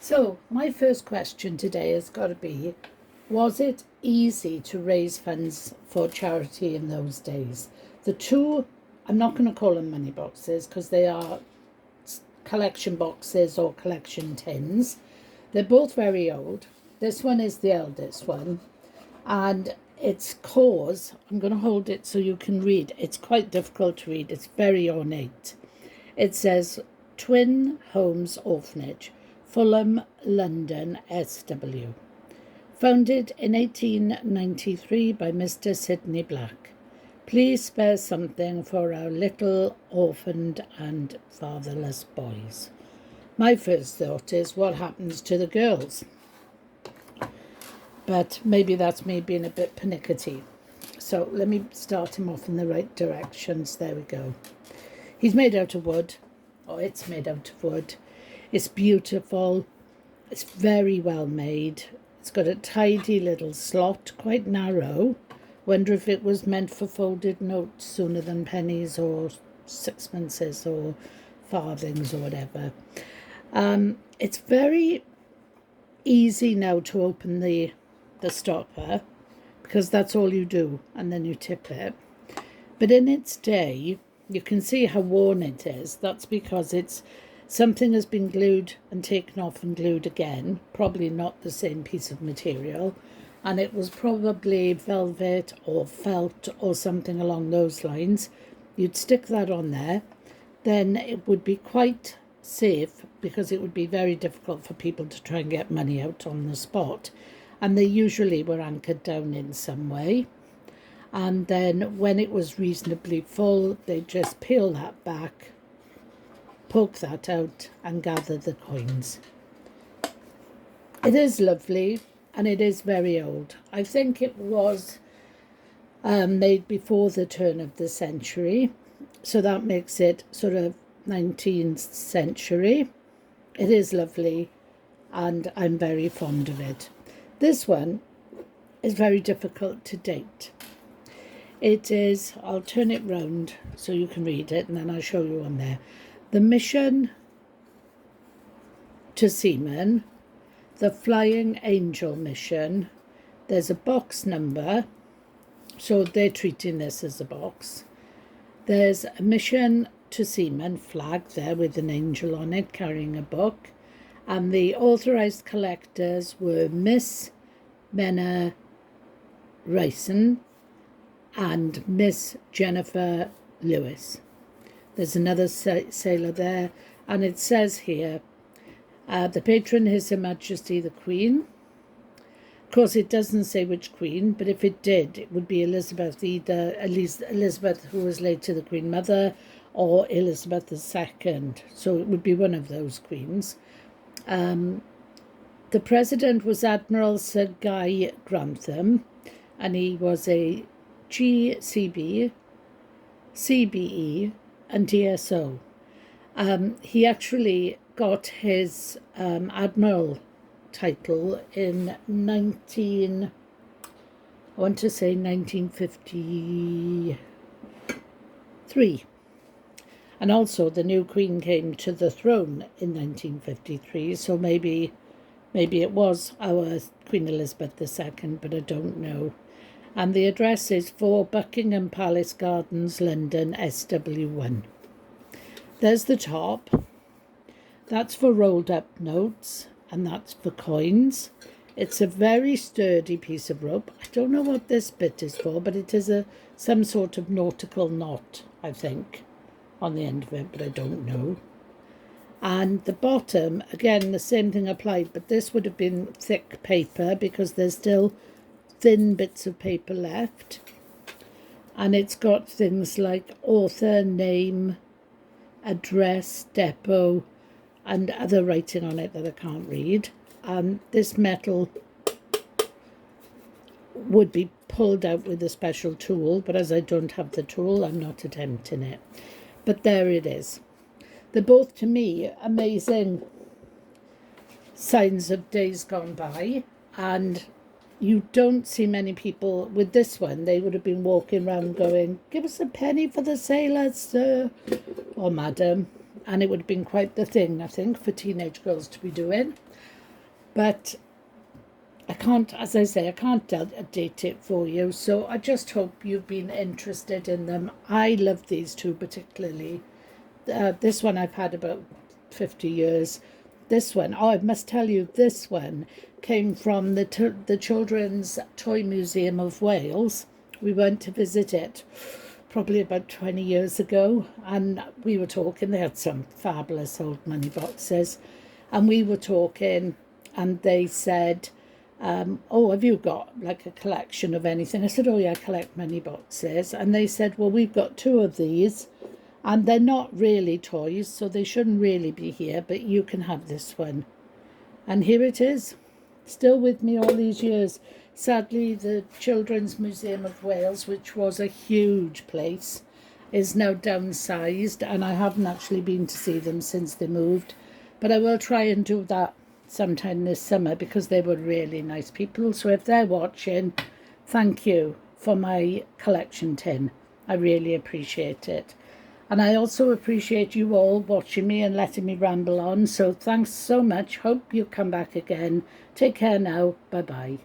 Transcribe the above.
So my first question today has got to be, was it easy to raise funds for charity in those days? The two, I'm not going to call them money boxes because they are collection boxes or collection tins. They're both very old. This one is the eldest one, and its cause, I'm going to hold it so you can read. It's quite difficult to read. It's very ornate. It says Twynholm Orphanage, Fulham, London, SW. Founded in 1893 by Mr. Sidney Black. Please spare something for our little orphaned and fatherless boys. My first thought is, what happens to the girls? But maybe that's me being a bit pernickety. So let me start him off in the right directions. There we go. He's made out of wood, or it's made out of wood. It's beautiful. It's very well made. It's got a tidy little slot, quite narrow. Wonder if it was meant for folded notes sooner than pennies or sixpences or farthings or whatever. It's very easy now to open the stopper, because that's all you do, and then you tip it. But in its day, you can see how worn it is. That's because it's something has been glued and taken off and glued again, probably not the same piece of material, and it was probably velvet or felt or something along those lines. You'd stick that on there, then it would be quite safe, because it would be very difficult for people to try and get money out on the spot, and they usually were anchored down in some way. And then when it was reasonably full, they just peel that back, poke that out, and gather the coins. It is lovely, and it is very old. I think it was made before the turn of the century, so that makes it sort of 19th century. It is lovely, and I'm very fond of it. This one is very difficult to date. It is, I'll turn it round so you can read it, and then I'll show you on there. The Mission to Seamen, the Flying Angel Mission. There's a box number, so they're treating this as a box. There's a Mission to Seamen flag there with an angel on it carrying a book. And the authorised collectors were Miss Menna Ryson and Miss Jennifer Lewis. There's another sailor there, and it says here, the patron, His Majesty the Queen. Of course, it doesn't say which queen, but if it did, it would be Elizabeth, either at least Elizabeth, who was later the Queen Mother, or Elizabeth II. So it would be one of those queens. The president was Admiral Sir Guy Grantham, and he was a GCB, CBE, and DSO. He actually got his admiral title in 1953. And also the new queen came to the throne in 1953, so maybe it was our Queen Elizabeth II, but I don't know. And the address is 4 Buckingham Palace Gardens, London, SW1. There's the top. That's for rolled up notes, and that's for coins. It's a very sturdy piece of rope. I don't know what this bit is for, but it is some sort of nautical knot, I think, on the end of it, but I don't know. And the bottom, again, the same thing applied, but this would have been thick paper because there's still thin bits of paper left. And it's got things like author, name, address, depot, and other writing on it that I can't read. And this metal would be pulled out with a special tool, but as I don't have the tool, I'm not attempting it. But there it is. They're both, to me, amazing signs of days gone by, and you don't see many people with this one. They would have been walking around going, "Give us a penny for the sailors, sir," or "Madam," and it would have been quite the thing, I think, for teenage girls to be doing. But I can't, as I say, I can't date it for you. So I just hope you've been interested in them. I love these two particularly. This one I've had about 50 years. This one, oh, I must tell you, this one came from the Children's Toy Museum of Wales. We went to visit it probably about 20 years ago, and we were talking. They had some fabulous old money boxes, and we were talking, and they said, oh, have you got like a collection of anything? I said, oh yeah, I collect money boxes. And they said, well, we've got two of these, and they're not really toys, so they shouldn't really be here, but you can have this one. And here it is, still with me all these years. Sadly, the Children's Museum of Wales, which was a huge place, is now downsized, and I haven't actually been to see them since they moved. But I will try and do that sometime this summer, because they were really nice people. So if they're watching, thank you for my collection tin. I really appreciate it. And I also appreciate you all watching me and letting me ramble on. So thanks so much. Hope you come back again. Take care now. Bye-bye.